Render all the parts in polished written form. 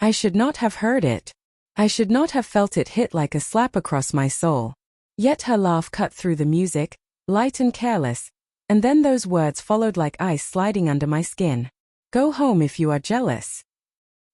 I should not have heard it. I should not have felt it hit like a slap across my soul. Yet her laugh cut through the music, light and careless, and then those words followed like ice sliding under my skin. Go home if you are jealous.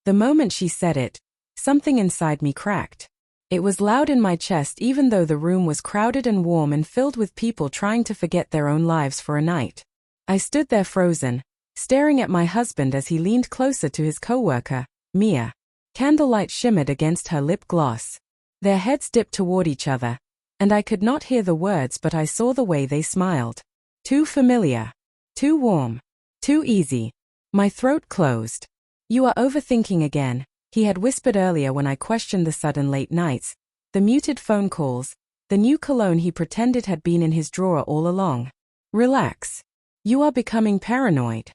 The moment she said it, something inside me cracked. It was loud in my chest even though the room was crowded and warm and filled with people trying to forget their own lives for a night. I stood there frozen, staring at my husband as he leaned closer to his coworker, Mia. Candlelight shimmered against her lip gloss. Their heads dipped toward each other, and I could not hear the words but I saw the way they smiled. Too familiar. Too warm. Too easy. My throat closed. You are overthinking again, he had whispered earlier when I questioned the sudden late nights, the muted phone calls, the new cologne he pretended had been in his drawer all along. Relax. You are becoming paranoid.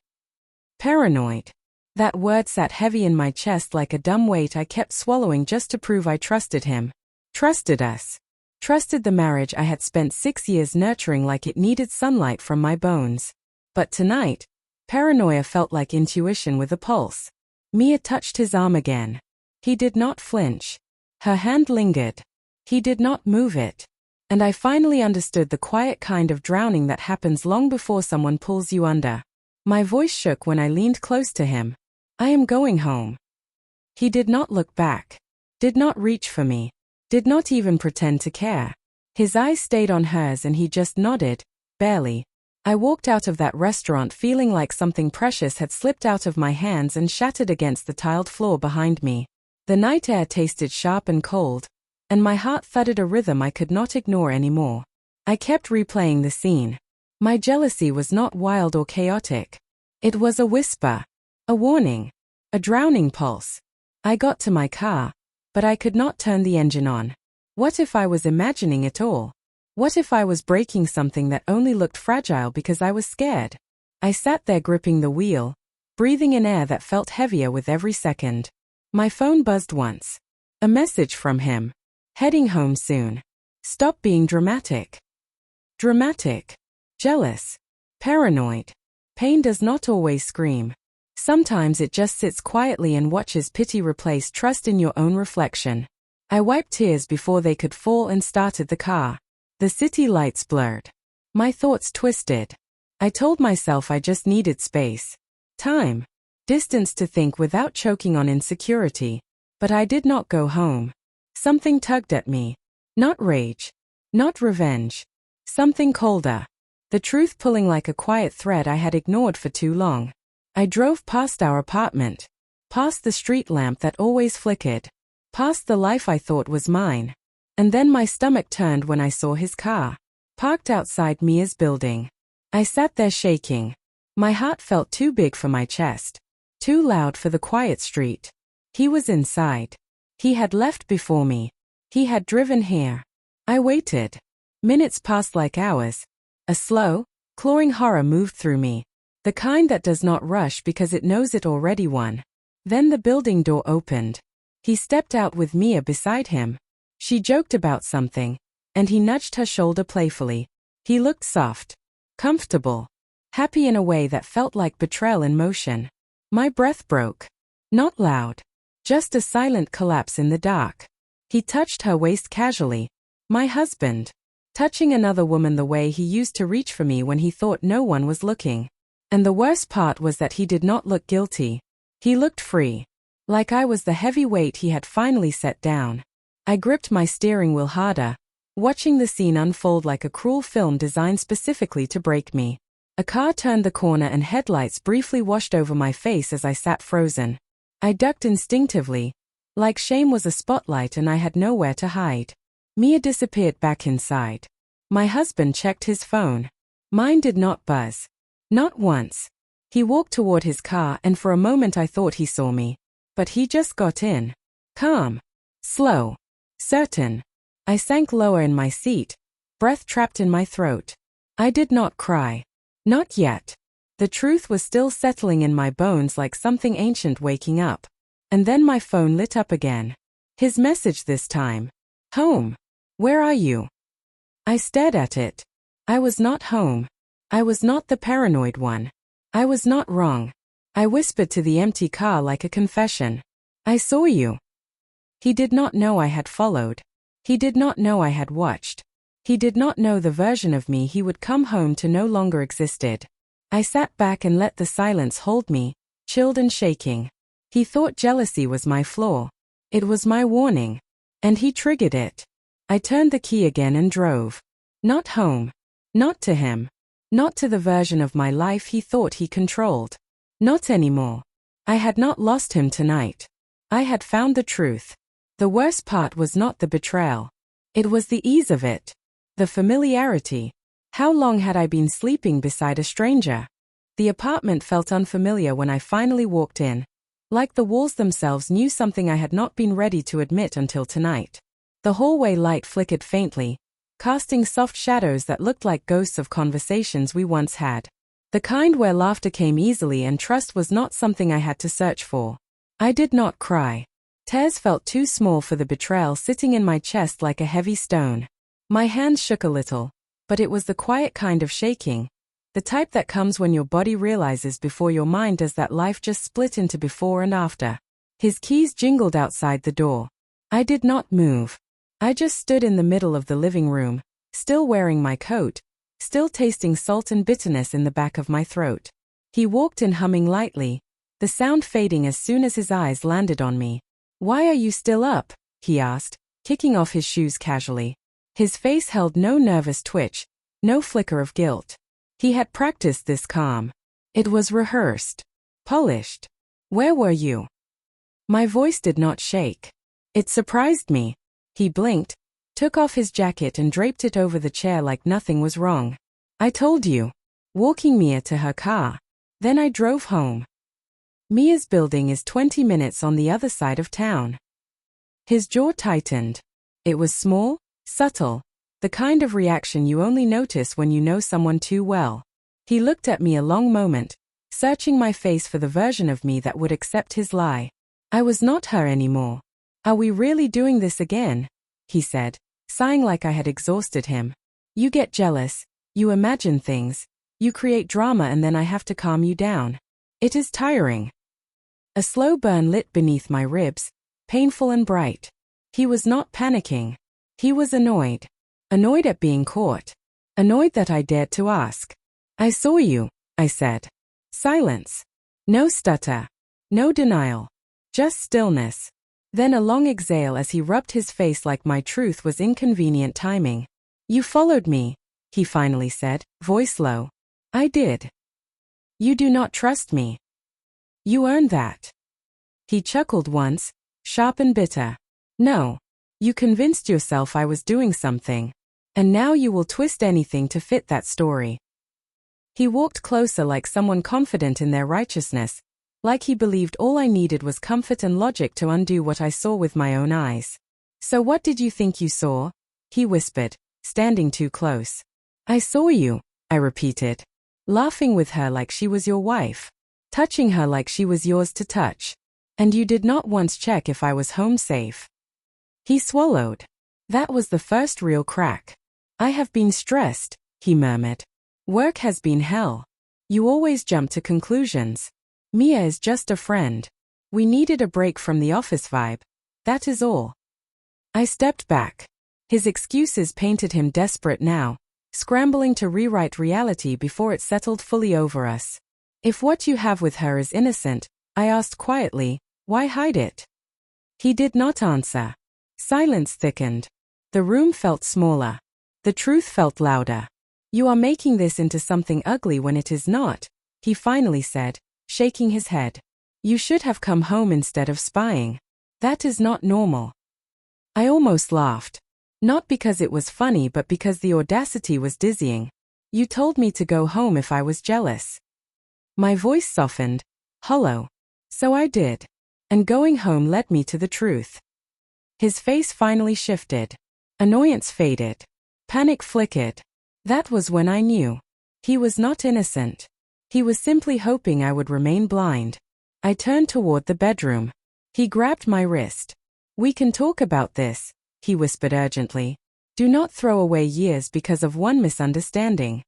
Paranoid. That word sat heavy in my chest like a dumb weight I kept swallowing just to prove I trusted him. Trusted us. Trusted the marriage I had spent 6 years nurturing like it needed sunlight from my bones. But tonight, paranoia felt like intuition with a pulse. Mia touched his arm again. He did not flinch. Her hand lingered. He did not move it. And I finally understood the quiet kind of drowning that happens long before someone pulls you under. My voice shook when I leaned close to him. I am going home. He did not look back. Did not reach for me. Did not even pretend to care. His eyes stayed on hers and he just nodded, barely. I walked out of that restaurant feeling like something precious had slipped out of my hands and shattered against the tiled floor behind me. The night air tasted sharp and cold, and my heart thudded a rhythm I could not ignore anymore. I kept replaying the scene. My jealousy was not wild or chaotic. It was a whisper, a warning, a drowning pulse. I got to my car, but I could not turn the engine on. What if I was imagining it all? What if I was breaking something that only looked fragile because I was scared? I sat there gripping the wheel, breathing in air that felt heavier with every second. My phone buzzed once. A message from him. Heading home soon. Stop being dramatic. Dramatic. Jealous. Paranoid. Pain does not always scream. Sometimes it just sits quietly and watches pity replace trust in your own reflection. I wiped tears before they could fall and started the car. The city lights blurred. My thoughts twisted. I told myself I just needed space. Time. Distance to think without choking on insecurity. But I did not go home. Something tugged at me. Not rage. Not revenge. Something colder. The truth pulling like a quiet thread I had ignored for too long. I drove past our apartment. Past the street lamp that always flickered. Past the life I thought was mine. And then my stomach turned when I saw his car, parked outside Mia's building. I sat there shaking. My heart felt too big for my chest, too loud for the quiet street. He was inside. He had left before me. He had driven here. I waited. Minutes passed like hours. A slow, clawing horror moved through me, the kind that does not rush because it knows it already won. Then the building door opened. He stepped out with Mia beside him. She joked about something, and he nudged her shoulder playfully. He looked soft, comfortable, happy in a way that felt like betrayal in motion. My breath broke. Not loud. Just a silent collapse in the dark. He touched her waist casually. My husband. Touching another woman the way he used to reach for me when he thought no one was looking. And the worst part was that he did not look guilty. He looked free. Like I was the heavy weight he had finally set down. I gripped my steering wheel harder, watching the scene unfold like a cruel film designed specifically to break me. A car turned the corner and headlights briefly washed over my face as I sat frozen. I ducked instinctively, like shame was a spotlight and I had nowhere to hide. Mia disappeared back inside. My husband checked his phone. Mine did not buzz. Not once. He walked toward his car and for a moment I thought he saw me. But he just got in. Calm. Slow. Certain. I sank lower in my seat, breath trapped in my throat. I did not cry. Not yet. The truth was still settling in my bones like something ancient waking up. And then my phone lit up again. His message this time. Home. Where are you? I stared at it. I was not home. I was not the paranoid one. I was not wrong. I whispered to the empty car like a confession. I saw you. He did not know I had followed. He did not know I had watched. He did not know the version of me he would come home to no longer existed. I sat back and let the silence hold me, chilled and shaking. He thought jealousy was my flaw. It was my warning. And he triggered it. I turned the key again and drove. Not home. Not to him. Not to the version of my life he thought he controlled. Not anymore. I had not lost him tonight. I had found the truth. The worst part was not the betrayal. It was the ease of it. The familiarity. How long had I been sleeping beside a stranger? The apartment felt unfamiliar when I finally walked in. Like the walls themselves knew something I had not been ready to admit until tonight. The hallway light flickered faintly, casting soft shadows that looked like ghosts of conversations we once had. The kind where laughter came easily and trust was not something I had to search for. I did not cry. Tears felt too small for the betrayal sitting in my chest like a heavy stone. My hands shook a little, but it was the quiet kind of shaking. The type that comes when your body realizes before your mind does that life just split into before and after. His keys jingled outside the door. I did not move. I just stood in the middle of the living room, still wearing my coat, still tasting salt and bitterness in the back of my throat. He walked in humming lightly, the sound fading as soon as his eyes landed on me. "Why are you still up?" he asked, kicking off his shoes casually. His face held no nervous twitch, no flicker of guilt. He had practiced this calm. It was rehearsed, polished. "Where were you?" My voice did not shake. It surprised me. He blinked, took off his jacket and draped it over the chair like nothing was wrong. "I told you." Walking Mia to her car. Then I drove home. Mia's building is 20 minutes on the other side of town. His jaw tightened. It was small, subtle, the kind of reaction you only notice when you know someone too well. He looked at me a long moment, searching my face for the version of me that would accept his lie. I was not her anymore. "Are we really doing this again?" he said, sighing like I had exhausted him. "You get jealous, you imagine things, you create drama and then I have to calm you down. It is tiring." A slow burn lit beneath my ribs, painful and bright. He was not panicking. He was annoyed. Annoyed at being caught. Annoyed that I dared to ask. "I saw you," I said. Silence. No stutter. No denial. Just stillness. Then a long exhale as he rubbed his face like my truth was inconvenient timing. "You followed me," he finally said, voice low. "I did." "You do not trust me." "You earned that." He chuckled once, sharp and bitter. "No. You convinced yourself I was doing something. And now you will twist anything to fit that story." He walked closer like someone confident in their righteousness, like he believed all I needed was comfort and logic to undo what I saw with my own eyes. "So what did you think you saw?" he whispered, standing too close. "I saw you," I repeated, laughing with her like she was your wife, touching her like she was yours to touch. "And you did not once check if I was home safe." He swallowed. That was the first real crack. "I have been stressed," he murmured. "Work has been hell. You always jump to conclusions. Mia is just a friend. We needed a break from the office vibe. That is all." I stepped back. His excuses painted him desperate now, scrambling to rewrite reality before it settled fully over us. "If what you have with her is innocent," I asked quietly, "why hide it?" He did not answer. Silence thickened. The room felt smaller. The truth felt louder. "You are making this into something ugly when it is not," he finally said, shaking his head. "You should have come home instead of spying. That is not normal." I almost laughed. Not because it was funny but because the audacity was dizzying. "You told me to go home if I was jealous." My voice softened, hollow. "So I did. And going home led me to the truth." His face finally shifted. Annoyance faded. Panic flickered. That was when I knew. He was not innocent. He was simply hoping I would remain blind. I turned toward the bedroom. He grabbed my wrist. "We can talk about this," he whispered urgently. "Do not throw away years because of one misunderstanding."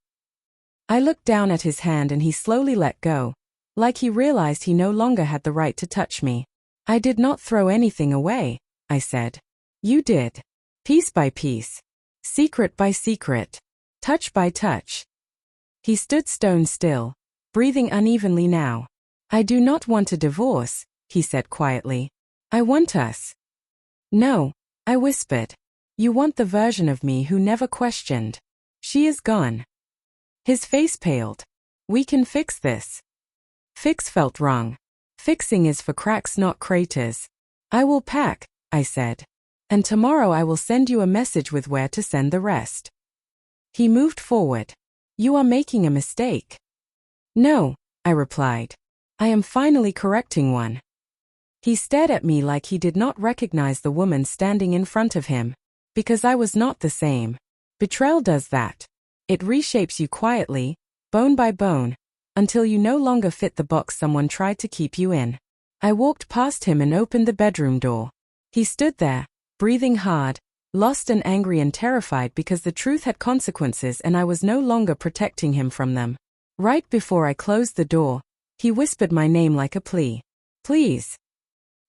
I looked down at his hand and he slowly let go, like he realized he no longer had the right to touch me. I did not throw anything away, I said. You did. Piece by piece. Secret by secret. Touch by touch. He stood stone still, breathing unevenly now. I do not want a divorce, he said quietly. I want us. No, I whispered. You want the version of me who never questioned. She is gone. His face paled. We can fix this. Fix felt wrong. Fixing is for cracks, not craters. I will pack, I said. And tomorrow I will send you a message with where to send the rest. He moved forward. You are making a mistake. No, I replied. I am finally correcting one. He stared at me like he did not recognize the woman standing in front of him. Because I was not the same. Betrayal does that. It reshapes you quietly, bone by bone, until you no longer fit the box someone tried to keep you in. I walked past him and opened the bedroom door. He stood there, breathing hard, lost and angry and terrified because the truth had consequences and I was no longer protecting him from them. Right before I closed the door, he whispered my name like a plea. Please.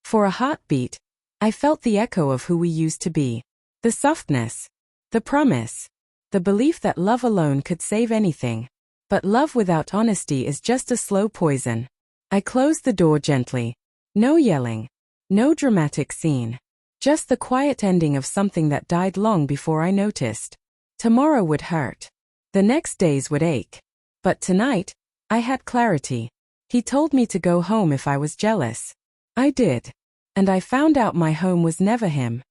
For a heartbeat, I felt the echo of who we used to be. The softness. The promise. The belief that love alone could save anything. But love without honesty is just a slow poison. I closed the door gently. No yelling. No dramatic scene. Just the quiet ending of something that died long before I noticed. Tomorrow would hurt. The next days would ache. But tonight, I had clarity. He told me to go home if I was jealous. I did. And I found out my home was never him.